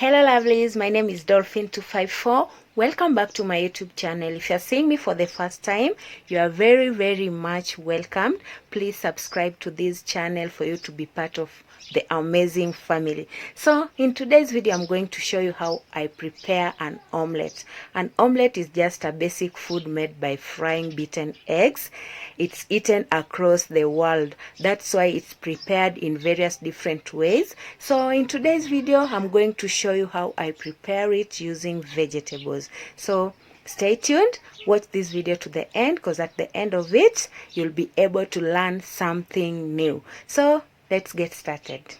Hello lovelies, my name is Dolphin254. Welcome back to my YouTube channel. If you're seeing me for the first time, you are very much welcomed. Please subscribe to this channel for you to be part of the amazing family. So in today's video, I'm going to show you how I prepare an omelette. An omelette is just a basic food made by frying beaten eggs. It's eaten across the world. That's why it's prepared in various different ways. So in today's video, I'm going to show you how I prepare it using vegetables. So stay tuned, watch this video to the end, because at the end of it, you'll be able to learn something new. So let's get started.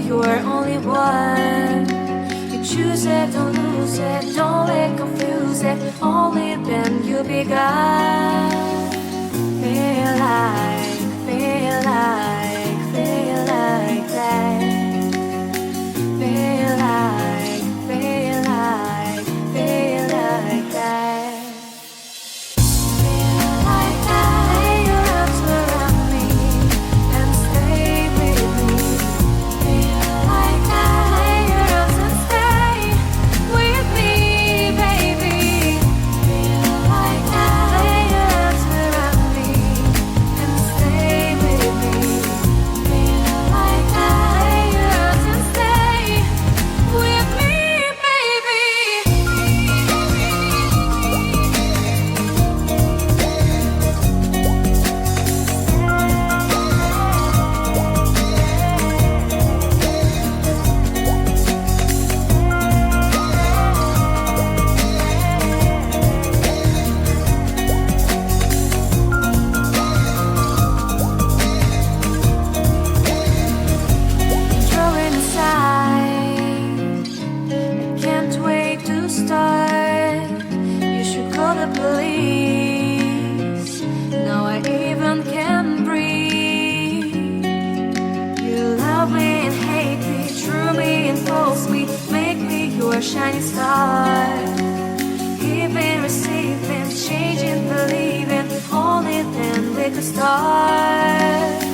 You're only one. You choose it, don't lose it, don't let confuse it. Only then you begun. Feel like that. Feel like that. Police. Now I even can breathe. You love me and hate me, true me and false me, make me your shining star. Giving, receiving, changing, believing, only then we could start.